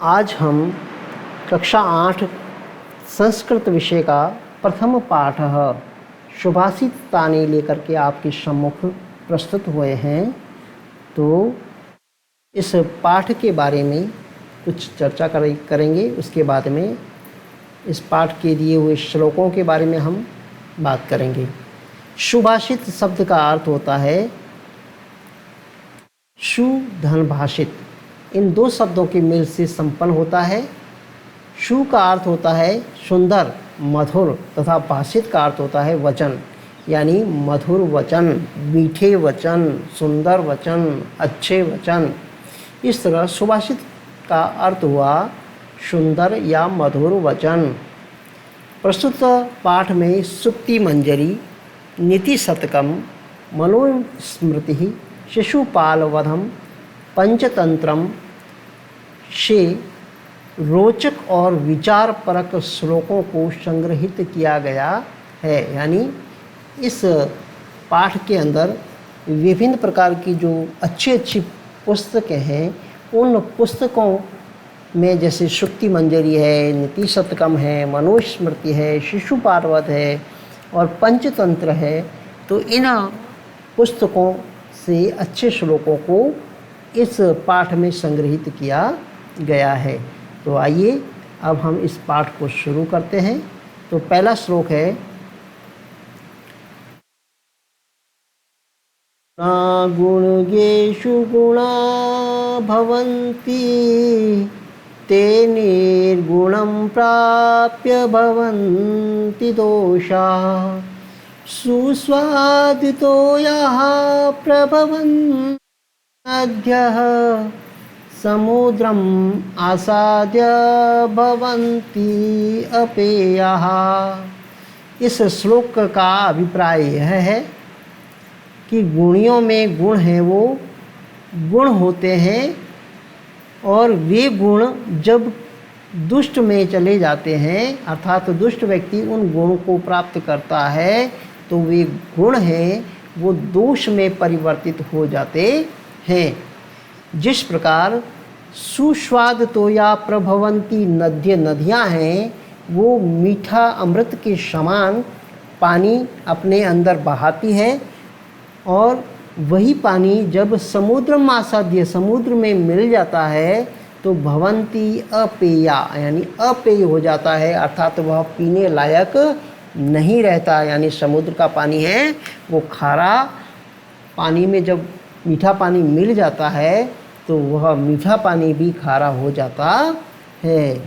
आज हम कक्षा 8 संस्कृत विषय का प्रथम पाठ सुभाषितानि लेकर के आपके सम्मुख प्रस्तुत हुए हैं। तो इस पाठ के बारे में कुछ चर्चा करेंगे। उसके बाद में इस पाठ के दिए हुए श्लोकों के बारे में हम बात करेंगे। सुभाषित शब्द का अर्थ होता है सु धन भाषित। इन दो शब्दों के मेल से संपन्न होता है। सु का अर्थ होता है सुंदर, मधुर तथा भाषित का अर्थ होता है वचन, यानी मधुर वचन, मीठे वचन, सुंदर वचन, अच्छे वचन। इस तरह सुभाषित का अर्थ हुआ सुंदर या मधुर वचन। प्रस्तुत पाठ में सुक्ति मंजरी, नीति शतकम, मनुस्मृति, शिशुपाल वधम, पंचतंत्रम से रोचक और विचार परक श्लोकों को संग्रहित किया गया है। यानी इस पाठ के अंदर विभिन्न प्रकार की जो अच्छी पुस्तकें हैं, उन पुस्तकों में जैसे सुक्ति मंजरी है, नीति शतकम है, मनुस्मृति है, शिशुपाल वध है और पंचतंत्र है। तो इन पुस्तकों से अच्छे श्लोकों को इस पाठ में संग्रहित किया गया है। तो आइए अब हम इस पाठ को शुरू करते हैं। तो पहला श्लोक है, न गुणगेषु गुणा भवन्ति ते निर्गुणं प्राप्य भवन्ति दोषा सुस्वादितो यः प्रभवन् अद्यः समुद्रम आसाद्य भवन्ति अपेयः। इस श्लोक का अभिप्राय यह है कि गुणियों में गुण हैं, वो गुण होते हैं और वे गुण जब दुष्ट में चले जाते हैं, अर्थात दुष्ट व्यक्ति उन गुणों को प्राप्त करता है, तो वे गुण हैं वो दोष में परिवर्तित हो जाते हैं। जिस प्रकार सुस्वाद तो या प्रभवंती नदियाँ हैं, वो मीठा अमृत के समान पानी अपने अंदर बहाती है और वही पानी जब समुद्रम आसाद्य, समुद्र में मिल जाता है, तो भवंती अपेया, यानी अपेय हो जाता है, अर्थात वह पीने लायक नहीं रहता। यानी समुद्र का पानी है वो खारा पानी में जब मीठा पानी मिल जाता है तो वह मीठा पानी भी खारा हो जाता है।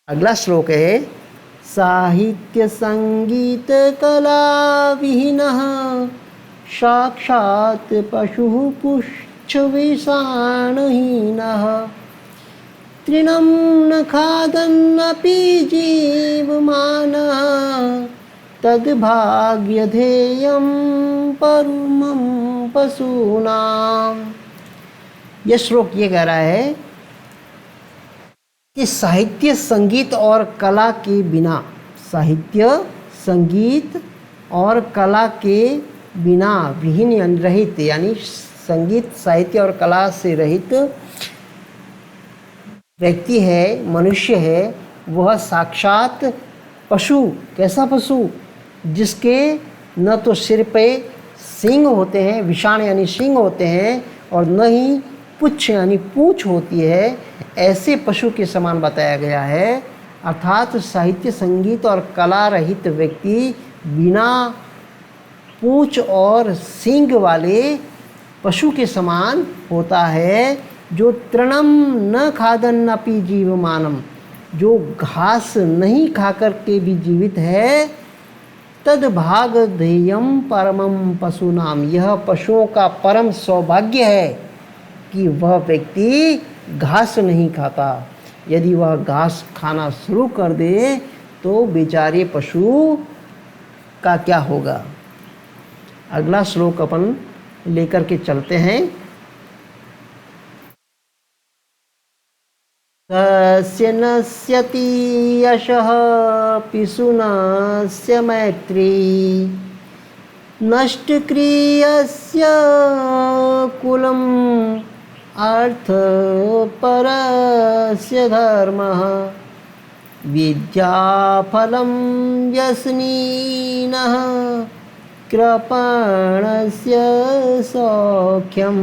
अगला श्लोक है, साहित्य संगीत कला विहीनः साक्षात् पशुः पुच्छविषाणहीनः तृणं न खादन्नपि जीवमानः तद्भाग्यधेयं परमं पशूनां। यह श्लोक ये कह रहा है कि साहित्य संगीत और कला के बिना, साहित्य संगीत और कला के बिना, विहीन यानी रहित, यानी संगीत साहित्य और कला से रहित व्यक्ति है, मनुष्य है, वह साक्षात पशु, कैसा पशु, जिसके न तो सिर पे सींग होते हैं, विषाण यानी सींग होते हैं, और न ही पुच्छ यानी पूँछ होती है, ऐसे पशु के समान बताया गया है। अर्थात साहित्य संगीत और कला रहित व्यक्ति बिना पूँछ और सींग वाले पशु के समान होता है, जो तृणम न खादन्नपि जीवमानम, जो घास नहीं खाकर के भी जीवित है, तद भाग ध्येयम परमम पशुनाम, यह पशुओं का परम सौभाग्य है कि वह व्यक्ति घास नहीं खाता। यदि वह घास खाना शुरू कर दे तो बेचारे पशु का क्या होगा। अगला श्लोक अपन लेकर के चलते हैं। तस्य नश्यति यशः पिशुनस्य मैत्री नष्टक्रियस्य कुलम् अर्थपरस्य धर्मः विद्याफलं व्यसनिनः कृपणस्य सौख्यं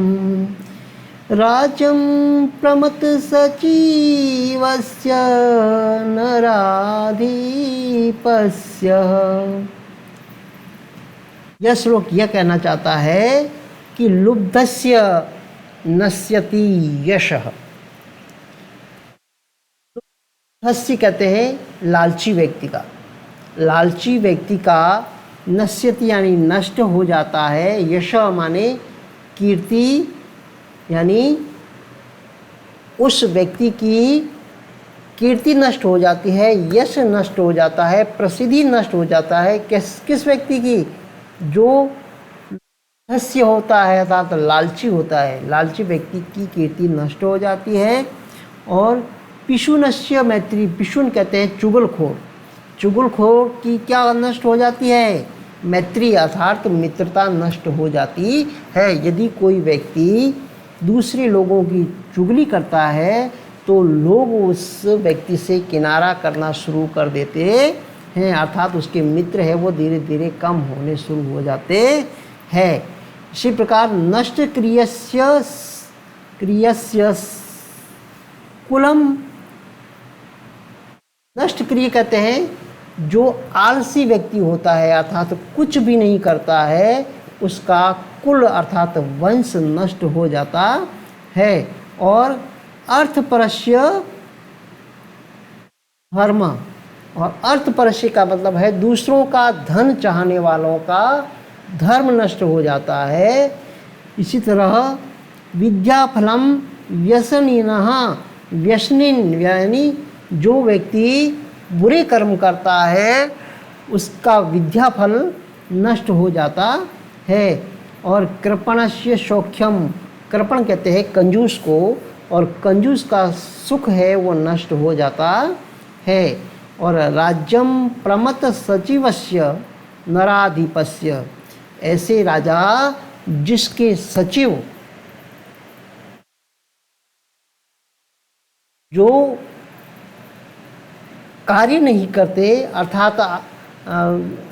राज्यं प्रमथसचिवस्य नराधिपस्य। यह श्लोक यह कहना चाहता है कि लुब्धस्य नश्यति यशः। लुब्धस्य कहते हैं लालची व्यक्ति का, लालची व्यक्ति का नश्यति यानी नष्ट हो जाता है, यश माने कीर्ति, यानी उस व्यक्ति की कीर्ति नष्ट हो जाती है, यश नष्ट हो जाता है, प्रसिद्धि नष्ट हो जाता है। किस व्यक्ति की? जो हस्य होता है अर्थात लालची होता है, लालची व्यक्ति की कीर्ति नष्ट हो जाती है। और पिशुनस्य मैत्री, पिशुन कहते हैं चुगलखोर, चुगलखोर की क्या नष्ट हो जाती है? मैत्री अर्थात मित्रता नष्ट हो जाती है। यदि कोई व्यक्ति दूसरे लोगों की चुगली करता है तो लोग उस व्यक्ति से किनारा करना शुरू कर देते हैं, अर्थात उसके मित्र है वो धीरे धीरे कम होने शुरू हो जाते हैं। इसी प्रकार नष्ट क्रियस्य कुलम, नष्ट क्रिय कहते हैं जो आलसी व्यक्ति होता है अर्थात कुछ भी नहीं करता है, उसका कुल अर्थात वंश नष्ट हो जाता है। और अर्थपरस्य धर्म, और अर्थपरस्य का मतलब है दूसरों का धन चाहने वालों का धर्म नष्ट हो जाता है। इसी तरह विद्याफलम व्यसनिनः, व्यसनिन यानी जो व्यक्ति बुरे कर्म करता है उसका विद्याफल नष्ट हो जाता है। और कृपणस्य सौख्यम, कृपण कहते हैं कंजूस को, और कंजूस का सुख है वो नष्ट हो जाता है। और राज्यम प्रमथ सचिवस्य नराधिपस्य, ऐसे राजा जिसके सचिव जो कार्य नहीं करते अर्थात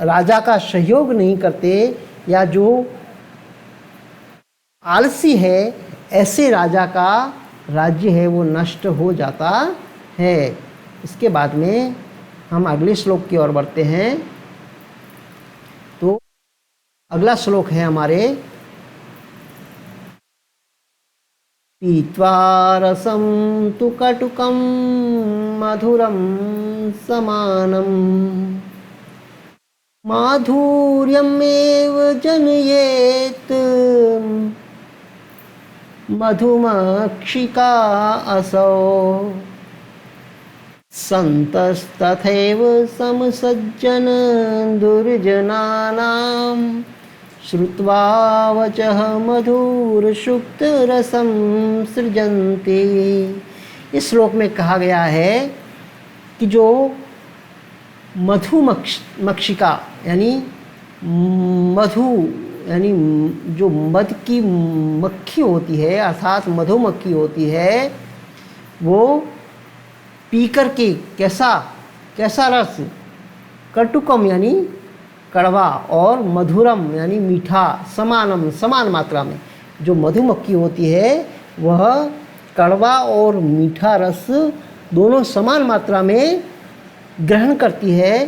राजा का सहयोग नहीं करते या जो आलसी है, ऐसे राजा का राज्य है वो नष्ट हो जाता है। इसके बाद में हम अगले श्लोक की ओर बढ़ते हैं। तो अगला श्लोक है हमारे पीत्वा रसं तु कटुकं मधुरं समानं माधुर्यमेव जनयेत् मधुमक्षिका असौ सन्तस्तथैव समसज्जन दुर्जनानां श्रुत्वा वचः मधुरसुक्तरसं सृजन्ति। इस श्लोक में कहा गया है कि जो मधुमक्षिका यानी मधु यानी जो मध की मक्खी होती है अर्थात मधुमक्खी होती है, वो पीकर के कैसा रस, कटुकम यानी कड़वा और मधुरम यानी मीठा, समानम समान मात्रा में जो मधुमक्खी होती है वह कड़वा और मीठा रस दोनों समान मात्रा में ग्रहण करती है,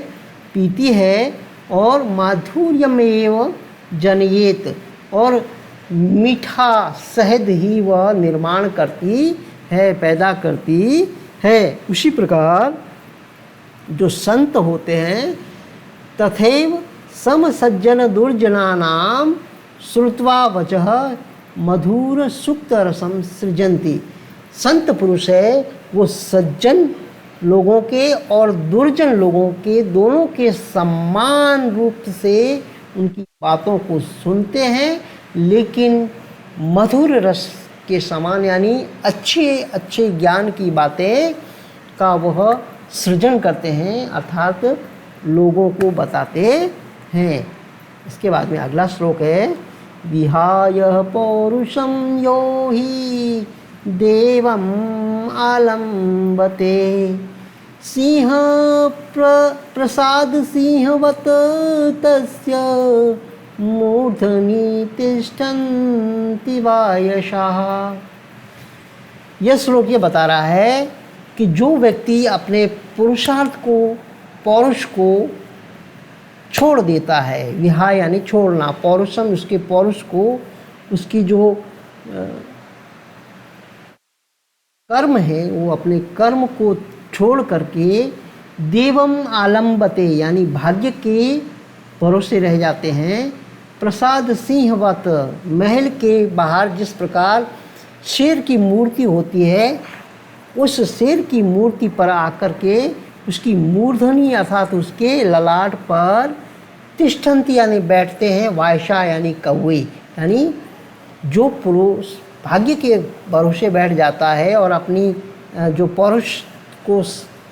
पीती है। और माधुर्यमेव जनयेत, और मीठा शहद ही वह निर्माण करती है, पैदा करती है। उसी प्रकार जो संत होते हैं तथैव समसज्जन दुर्जनानां श्रुत्वा वचः मधुर सुक्त रसम सृजन्ति। संत पुरुष है वो सज्जन लोगों के और दुर्जन लोगों के दोनों के समान रूप से उनकी बातों को सुनते हैं, लेकिन मधुर रस के समान यानी अच्छे ज्ञान की बातें का वह सृजन करते हैं अर्थात लोगों को बताते हैं। इसके बाद में अगला श्लोक है विहाय पौरुषम यो हि देवम् आलम्बते। सिंह प्रसाद सिंहवत तस्य मूर्धनि तिष्ठन्ति वायसाः। यह श्लोक ये बता रहा है कि जो व्यक्ति अपने पुरुषार्थ को, पौरुष को छोड़ देता है, विहा यानी छोड़ना, पौरुषम उसके पौरुष को, उसकी जो कर्म है वो अपने कर्म को छोड़ करके देवम आलम्बते यानी भाग्य के भरोसे रह जाते हैं। प्रसाद सिंहवत महल के बाहर जिस प्रकार शेर की मूर्ति होती है, उस शेर की मूर्ति पर आकर के उसकी मूर्धनी अर्थात उसके ललाट पर तिष्ठन्ति यानी बैठते हैं, वायसा यानी कौवे। यानी जो पुरुष भाग्य के भरोसे बैठ जाता है और अपनी जो पौरुष को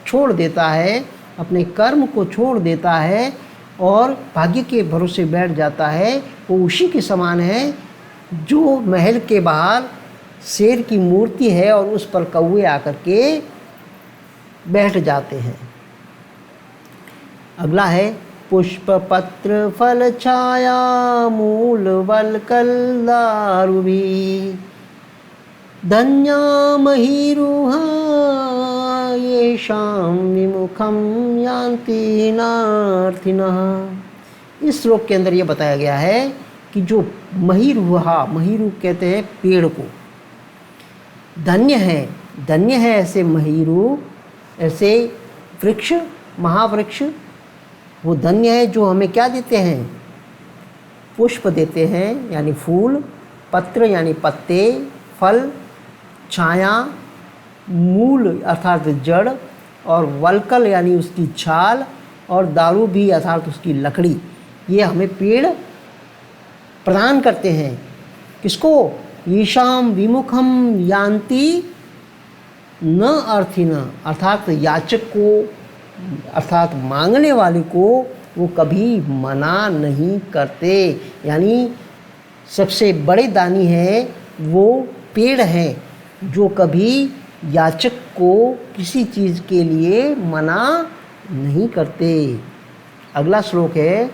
छोड़ देता है, अपने कर्म को छोड़ देता है और भाग्य के भरोसे बैठ जाता है, वो उसी के समान है जो महल के बाहर शेर की मूर्ति है और उस पर कौवे आकर के बैठ जाते हैं। अगला है पुष्प पत्र फल छाया मूल वल्कल दारुभी धन्या महीरुहा येषां विमुखं यान्ति नार्थिनः। इस श्लोक के अंदर ये बताया गया है कि जो महीरुहा, महीरु कहते हैं पेड़ को, धन्य है ऐसे महीरु, ऐसे वृक्ष, महावृक्ष, वो धन्य है जो हमें क्या देते हैं, पुष्प देते हैं यानी फूल, पत्र यानी पत्ते, फल, छाया, मूल अर्थात जड़, और वल्कल यानी उसकी छाल, और दारू भी अर्थात उसकी लकड़ी। ये हमें पेड़ प्रदान करते हैं। किसको? येषां विमुखम यान्ति न अर्थिन, अर्थात याचक को, अर्थात मांगने वाले को वो कभी मना नहीं करते। यानी सबसे बड़े दानी है वो पेड़ हैं जो कभी याचक को किसी चीज़ के लिए मना नहीं करते। अगला श्लोक है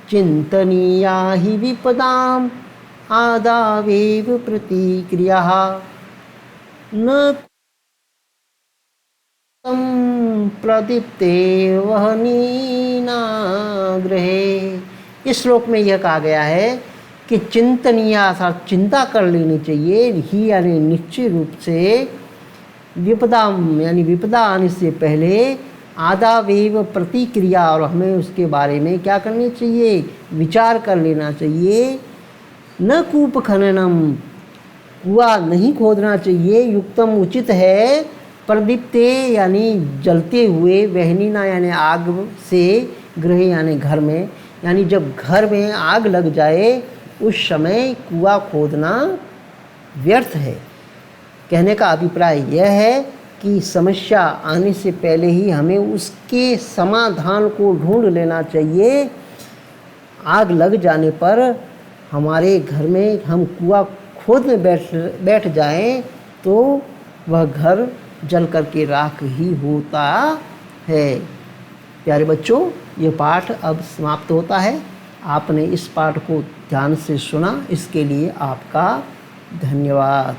चिंतनीया हि विपदाम आदावेव प्रतिक्रिया न प्रदीप्ते वहनीनाग्रहे। इस श्लोक में यह कहा गया है कि चिंतनीय अर्थात चिंता कर लेनी चाहिए, ही यानी निश्चित रूप से, विपदा यानी विपदा आने से पहले, आदावेव प्रतिक्रिया और हमें उसके बारे में क्या करनी चाहिए, विचार कर लेना चाहिए। न कूप खननम, कुआं नहीं खोदना चाहिए, युक्तम उचित है, प्रदीप्ते यानी जलते हुए, वहनीना यानी आग से, गृह यानी घर में, यानी जब घर में आग लग जाए उस समय कुआं खोदना व्यर्थ है। कहने का अभिप्राय यह है कि समस्या आने से पहले ही हमें उसके समाधान को ढूंढ लेना चाहिए। आग लग जाने पर हमारे घर में हम कुआं खोदने बैठ जाएं तो वह घर जल करके राख ही होता है। प्यारे बच्चों, ये पाठ अब समाप्त होता है। आपने इस पाठ को ध्यान से सुना, इसके लिए आपका धन्यवाद।